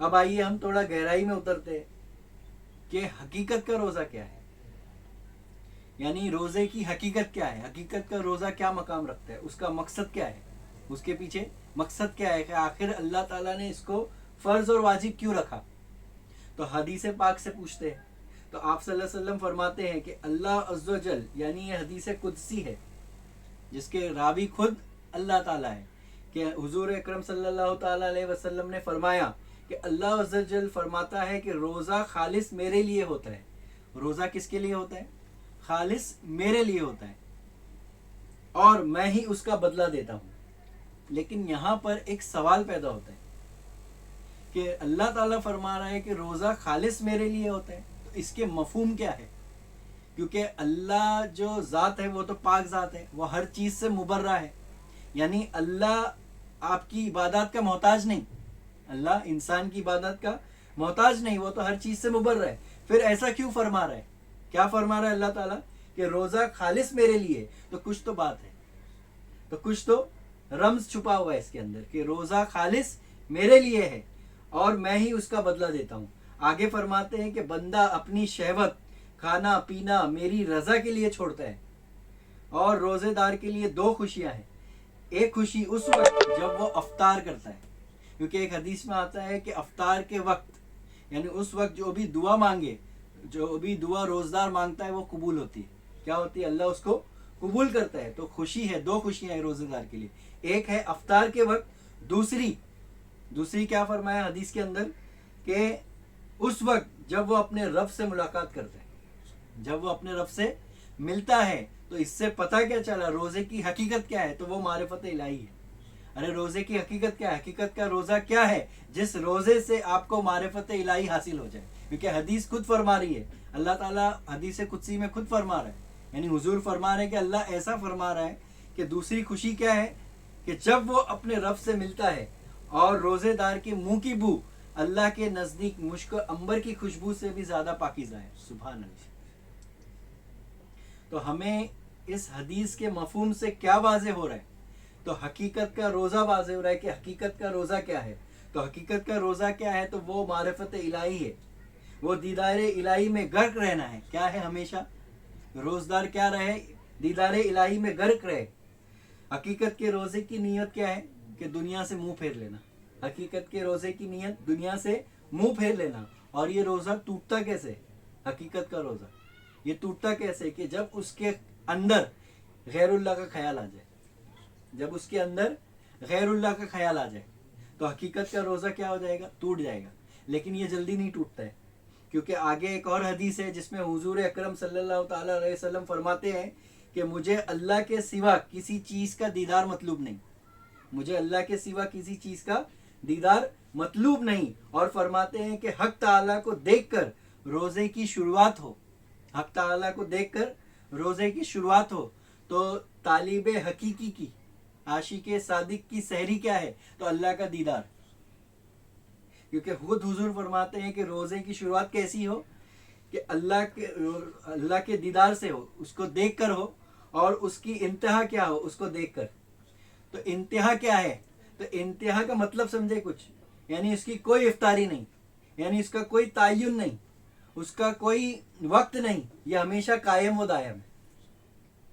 اب آئیے ہم تھوڑا گہرائی میں اترتے ہیں کہ حقیقت کا روزہ کیا ہے، یعنی روزے کی حقیقت کیا ہے، حقیقت کا روزہ کیا مقام رکھتا ہے، اس کا مقصد کیا ہے، اس کے پیچھے مقصد کیا ہے کہ آخر اللہ تعالیٰ نے اس کو فرض اور واجب کیوں رکھا. تو حدیث پاک سے پوچھتے ہیں تو آپ صلی اللہ علیہ وسلم فرماتے ہیں کہ اللہ عز و جل، یعنی یہ حدیث قدسی ہے جس کے راوی خود اللہ تعالیٰ ہے، کہ حضور اکرم صلی اللہ تعالیٰ علیہ وسلم نے فرمایا کہ اللہ عز و جل فرماتا ہے کہ روزہ خالص میرے لیے ہوتا ہے. روزہ کس کے لیے ہوتا ہے؟ خالص میرے لیے ہوتا ہے اور میں ہی اس کا بدلہ دیتا ہوں. لیکن یہاں پر ایک سوال پیدا ہوتا ہے کہ اللہ تعالیٰ فرما رہا ہے کہ روزہ خالص میرے لیے ہوتا ہے، تو اس کے مفہوم کیا ہے؟ کیونکہ اللہ جو ذات ہے وہ تو پاک ذات ہے، وہ ہر چیز سے مبرہ ہے، یعنی اللہ آپ کی عبادات کا محتاج نہیں، اللہ انسان کی عبادت کا محتاج نہیں، وہ تو ہر چیز سے مبرہ ہے. پھر ایسا کیوں فرما رہا ہے؟ کیا فرما رہا ہے اللہ تعالیٰ کہ روزہ خالص میرے لیے؟ تو کچھ تو بات ہے، تو کچھ تو رمز چھپا ہوا ہے اس کے اندر کہ روزہ خالص میرے لیے ہے اور میں ہی اس کا بدلہ دیتا ہوں. آگے فرماتے ہیں کہ بندہ اپنی شہوت، کھانا پینا میری رضا کے لیے چھوڑتا ہے. اور روزے دار کے لیے دو خوشیاں ہیں. ایک خوشی اس وقت جب وہ افطار کرتا ہے، کیونکہ ایک حدیث میں آتا ہے کہ افطار کے وقت، یعنی اس وقت جو بھی دعا مانگے، جو بھی دعا روزدار مانگتا ہے وہ قبول ہوتی ہے. کیا ہوتی ہے؟ اللہ اس کو قبول کرتا ہے. تو خوشی ہے، دو خوشیاں ہیں روزے دار کے لیے. ایک ہے افطار کے وقت، دوسری کیا فرمایا حدیث کے اندر کہ اس وقت جب وہ اپنے رب سے ملاقات کرتا ہے، جب وہ اپنے رب سے ملتا ہے. تو اس سے پتہ کیا چلا روزے کی حقیقت کیا ہے؟ تو وہ معرفت الہی ہے. ارے روزے کی حقیقت کیا ہے؟ حقیقت کا روزہ کیا ہے؟ جس روزے سے آپ کو معرفت الہی حاصل ہو جائے. کیونکہ حدیث خود فرما رہی ہے، اللہ تعالیٰ حدیث قدسی میں خود فرما رہا ہے، یعنی حضور فرما رہے ہیں کہ اللہ ایسا فرما رہا ہے کہ دوسری خوشی کیا ہے کہ جب وہ اپنے رب سے ملتا ہے اور روزے دار کے منہ کی بو اللہ کے نزدیک مشک عنبر کی خوشبو سے بھی زیادہ پاکیزہ ہے. سبحان اللہ. تو ہمیں اس حدیث کے مفہوم سے کیا واضح ہو رہا ہے؟ تو حقیقت کا روزہ واضح ہو رہا ہے کہ حقیقت کا روزہ کیا ہے. تو حقیقت کا روزہ کیا ہے؟ تو وہ معرفت الہی ہے، وہ دیدار الہی میں غرق رہنا ہے. کیا ہے؟ ہمیشہ روزدار کیا رہے؟ دیدار الہی میں غرق رہے. حقیقت کے روزے کی نیت کیا ہے؟ کہ دنیا سے منہ پھیر لینا. حقیقت کے روزے کی نیت دنیا سے منہ پھیر لینا. اور یہ روزہ ٹوٹتا کیسے؟ حقیقت کا روزہ یہ ٹوٹتا کیسے؟ کہ جب اس کے اندر غیر اللہ کا خیال آ جائے. جب اس کے اندر غیر اللہ کا خیال آ جائے تو حقیقت کا روزہ کیا ہو جائے گا؟ ٹوٹ جائے گا. لیکن یہ جلدی نہیں ٹوٹتا ہے، کیونکہ آگے ایک اور حدیث ہے جس میں حضور اکرم صلی اللہ تعالیٰ علیہ وسلم فرماتے ہیں کہ مجھے اللہ کے سوا کسی چیز کا دیدار مطلوب نہیں. مجھے اللہ کے سوا کسی چیز کا دیدار مطلوب نہیں. اور فرماتے ہیں کہ حق تعالیٰ کو دیکھ کر روزے کی شروعات ہو. حق تعالیٰ کو دیکھ کر روزے کی شروعات ہو. تو طالب حقیقی کی، عاشق صادق کی سحری کیا ہے؟ تو اللہ کا دیدار. کیونکہ خود حضور فرماتے ہیں کہ روزے کی شروعات کیسی ہو؟ کہ اللہ کے دیدار سے ہو، اس کو دیکھ کر ہو. اور اس کی انتہا کیا ہو؟ اس کو دیکھ کر. تو انتہا کیا ہے؟ تو انتہا کا مطلب سمجھے کچھ، یعنی اس کی کوئی افطاری نہیں، یعنی اس کا کوئی تعین نہیں، اس کا کوئی وقت نہیں، یہ ہمیشہ قائم و دائم ہے.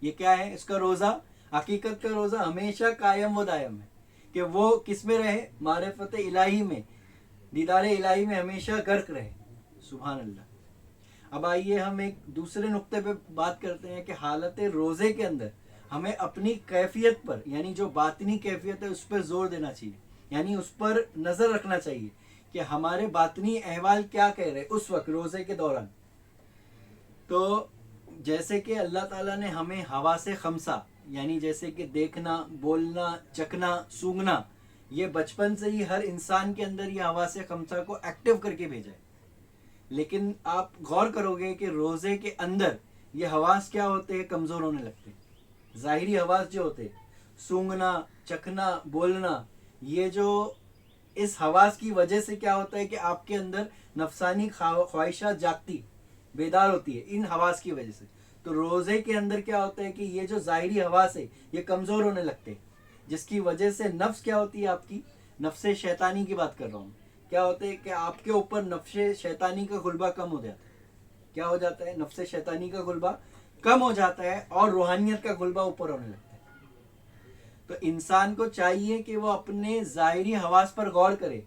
یہ کیا ہے؟ اس کا روزہ، حقیقت کا روزہ ہمیشہ قائم و دائم ہے کہ وہ کس میں رہے؟ معرفت الہی میں، دیدار الہی میں ہمیشہ غرق رہے. سبحان اللہ. اب آئیے ہم ایک دوسرے نقطے پہ بات کرتے ہیں کہ حالت روزے کے اندر ہمیں اپنی کیفیت پر، یعنی جو باطنی کیفیت ہے اس پر زور دینا چاہیے، یعنی اس پر نظر رکھنا چاہیے کہ ہمارے باطنی احوال کیا کہہ رہے اس وقت روزے کے دوران. تو جیسے کہ اللہ تعالیٰ نے ہمیں حواس خمسہ، یعنی جیسے کہ دیکھنا، بولنا، چکھنا، سونگھنا، یہ بچپن سے ہی ہر انسان کے اندر یہ حواس خمسہ کو ایکٹیو کر کے بھیجا ہے. لیکن آپ غور کرو گے کہ روزے کے اندر یہ حواس کیا ہوتے ہیں؟ کمزور ہونے لگتے ہیں. ظاہری حواس جو ہوتے، سونگھنا، چکھنا، بولنا، یہ جو اس حواس کی وجہ سے کیا ہوتا ہے کہ آپ کے اندر نفسانی خواہشات جاگتی، بیدار ہوتی ہے ان حواس کی وجہ سے. تو روزے کے اندر کیا ہوتا ہے کہ یہ جو ظاہری حواس ہے یہ کمزور ہونے لگتے ہیں، جس کی وجہ سے نفس کیا ہوتی ہے آپ کی؟ نفس شیطانی کی بات کر رہا ہوں کیا ہوتے ہیں کہ آپ کے اوپر نفس شیطانی کا غلبہ کم ہو جاتا ہے. کیا ہو جاتا ہے؟ نفس شیطانی کا غلبہ کم ہو جاتا ہے اور روحانیت کا غلبہ اوپر ہونے لگتا ہے. تو انسان کو چاہیے کہ وہ اپنے ظاہری حواس پر غور کرے.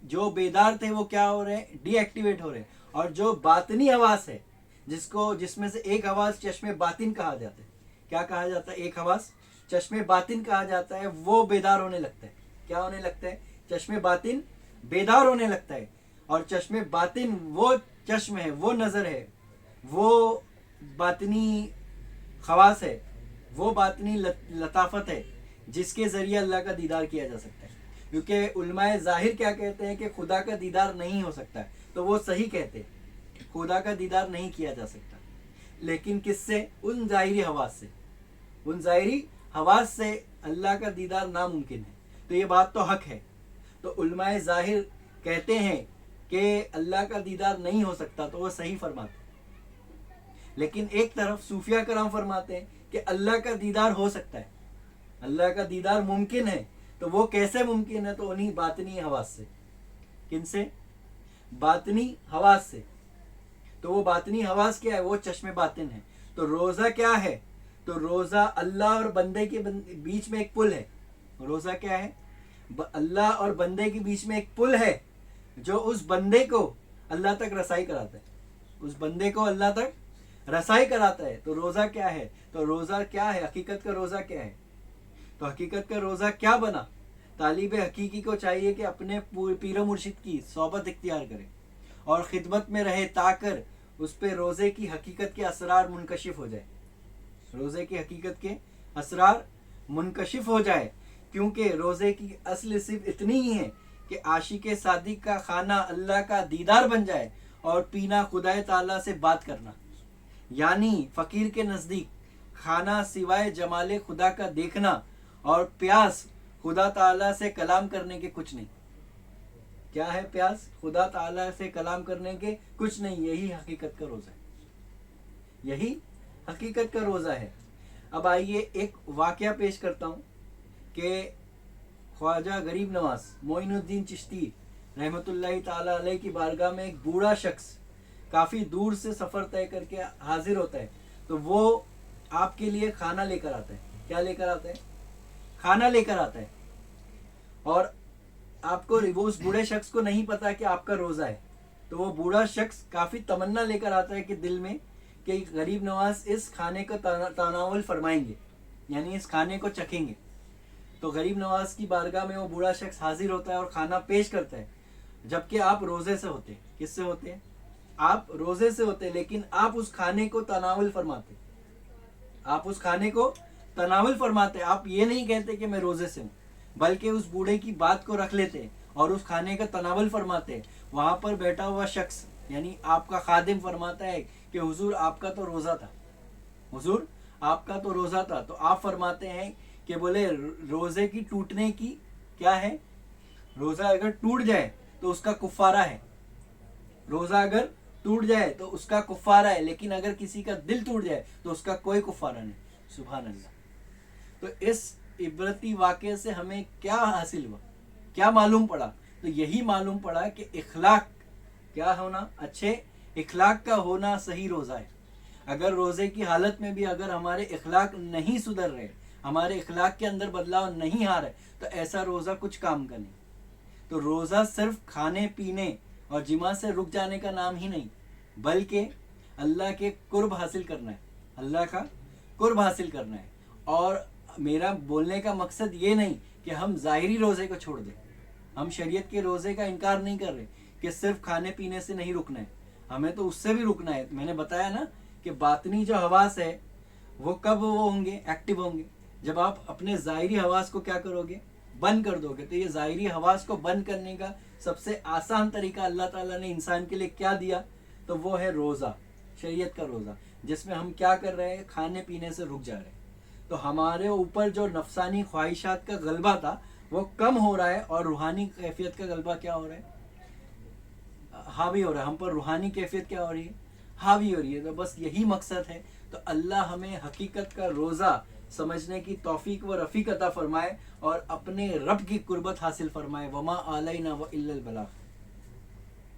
جو بیدار تھے وہ کیا ہو رہے ہیں؟ ڈی ایکٹیویٹ ہو رہے ہیں. اور جو باطنی حواس ہے جس میں سے ایک حواس چشم باطن کہا جاتا ہے. کیا کہا جاتا ہے؟ ایک حواس چشم باطن کہا جاتا ہے، وہ بیدار ہونے لگتا ہے. کیا ہونے لگتا ہے؟ چشم باطن بیدار ہونے لگتا ہے. اور چشم باطن وہ چشم ہے، وہ نظر ہے، وہ باطنی خواص ہے، وہ باطنی لطافت ہے جس کے ذریعے اللہ کا دیدار کیا جا سکتا ہے. کیونکہ علماء ظاہر کیا کہتے ہیں کہ خدا کا دیدار نہیں ہو سکتا ہے، تو وہ صحیح کہتے ہیں، خدا کا دیدار نہیں کیا جا سکتا. لیکن کس سے؟ ان ظاہری حواس سے. ان ظاہری حواس سے اللہ کا دیدار ناممکن ہے. تو یہ بات تو حق ہے. تو علماء ظاہر کہتے ہیں کہ اللہ کا دیدار نہیں ہو سکتا، تو وہ صحیح فرماتے ہیں. لیکن ایک طرف صوفیہ کرام فرماتے ہیں کہ اللہ کا دیدار ہو سکتا ہے، اللہ کا دیدار ممکن ہے. تو وہ کیسے ممکن ہے؟ تو انہی باطنی حواس سے. کن سے؟ باطنی حواس سے. تو وہ باطنی حواس کیا ہے؟ وہ چشم باطن ہے. تو روزہ کیا ہے؟ تو روزہ اللہ اور بندے کے بیچ میں ایک پل ہے. روزہ کیا ہے؟ اللہ اور بندے کے بیچ میں ایک پل ہے جو اس بندے کو اللہ تک رسائی کراتا ہے. اس بندے کو اللہ تک رسائی کراتا ہے. تو روزہ کیا ہے؟ تو روزہ کیا ہے؟ حقیقت کا روزہ کیا ہے؟ تو حقیقت کا روزہ کیا بنا؟ طالب حقیقی کو چاہیے کہ اپنے پیر و مرشد کی صحبت اختیار کرے اور خدمت میں رہے تاکہ اس پہ روزے کی حقیقت کے اسرار منکشف ہو جائے. روزے کی حقیقت کے اسرار منکشف ہو جائے. کیونکہ روزے کی اصل صرف اتنی ہی ہے کہ عاشق صادق کا کھانا اللہ کا دیدار بن جائے اور پینا خدا تعالیٰ سے بات کرنا. یعنی فقیر کے نزدیک کھانا سوائے جمال خدا کا دیکھنا اور پیاس خدا تعالیٰ سے کلام کرنے کے کچھ نہیں. کیا ہے پیاس؟ خدا تعالیٰ سے کلام کرنے کے کچھ نہیں. یہی حقیقت کا روزہ ہے. یہی حقیقت کا روزہ ہے. اب آئیے ایک واقعہ پیش کرتا ہوں کہ خواجہ غریب نواز معین الدین چشتی رحمۃ اللہ تعالیٰ علیہ کی بارگاہ میں ایک بوڑھا شخص کافی دور سے سفر طے کر کے حاضر ہوتا ہے. تو وہ آپ کے لیے کھانا لے کر آتا ہے. کیا لے کر آتا ہے؟ کھانا لے کر آتا ہے. اور آپ کو وہ اس بوڑھے شخص کو نہیں پتا کہ آپ کا روزہ ہے. تو وہ بوڑھا شخص کافی تمنا لے کر آتا ہے کہ دل میں کہ غریب نواز اس کھانے کا تناول فرمائیں گے، یعنی اس کھانے کو چکھیں گے. تو غریب نواز کی بارگاہ میں وہ بوڑھا شخص حاضر ہوتا ہے اور کھانا پیش کرتا ہے. جبکہ آپ روزے سے ہوتے. کس سے ہوتے ہیں؟ آپ روزے سے ہوتے. لیکن آپ اس کھانے کو تناول فرماتے. آپ اس کھانے کو تناول فرماتے. آپ یہ نہیں کہتے کہ میں روزے سے ہوں، بلکہ اس بوڑھے کی بات کو رکھ لیتے اور اس کھانے کا تناول فرماتے. وہاں پر بیٹھا ہوا شخص یعنی آپ کا خادم فرماتا ہے کہ حضور آپ کا تو روزہ تھا، حضور آپ کا تو روزہ تھا. تو آپ فرماتے ہیں کہ بولے روزے کی ٹوٹنے کی کیا ہے؟ روزہ اگر ٹوٹ جائے تو اس کا کفارہ ہے. روزہ اگر ٹوٹ جائے تو اس کا کفارہ ہے، لیکن اگر کسی کا دل ٹوٹ جائے تو اس کا کوئی کفارہ نہیں. سبحان اللہ. تو اس عبرتی واقعے سے ہمیں کیا حاصل ہوا؟ کیا معلوم پڑا؟ تو یہی معلوم پڑا کہ اخلاق کیا ہونا؟ اچھے اخلاق کا ہونا صحیح روزہ ہے. اگر روزے کی حالت میں بھی اگر ہمارے اخلاق نہیں سدھر رہے، ہمارے اخلاق کے اندر بدلاؤ نہیں آ رہے، تو ایسا روزہ کچھ کام کا نہیں. تو روزہ صرف کھانے پینے اور جماع سے رک جانے کا نام ہی نہیں، بلکہ اللہ کے قرب حاصل کرنا ہے. اللہ کا قرب حاصل کرنا ہے. اور میرا بولنے کا مقصد یہ نہیں کہ ہم ظاہری روزے کو چھوڑ دیں. ہم شریعت کے روزے کا انکار نہیں کر رہے کہ صرف کھانے پینے سے نہیں رکنا ہے، ہمیں تو اس سے بھی رکنا ہے. میں نے بتایا نا کہ باطنی جو حواس ہے وہ کب وہ ہوں گے؟ ایکٹیو ہوں گے جب آپ اپنے ظاہری حواس کو کیا کرو گے؟ بند کر دو گے. تو یہ ظاہری حواس کو بند کرنے کا سب سے آسان طریقہ اللہ تعالیٰ نے انسان کے لیے کیا دیا؟ تو وہ ہے روزہ، شریعت کا روزہ، جس میں ہم کیا کر رہے ہیں؟ کھانے پینے سے رک جا رہے ہیں. تو ہمارے اوپر جو نفسانی خواہشات کا غلبہ تھا وہ کم ہو رہا ہے، اور روحانی کیفیت کا غلبہ کیا ہو رہا ہے؟ حاوی ہو رہا ہے. ہم پر روحانی کیفیت کیا ہو رہی ہے؟ حاوی ہو رہی ہے. تو بس یہی مقصد ہے. تو اللہ ہمیں حقیقت کا روزہ سمجھنے کی توفیق و رفیق عطا فرمائے اور اپنے رب کی قربت حاصل فرمائے. وما علینا و الا البلاغ.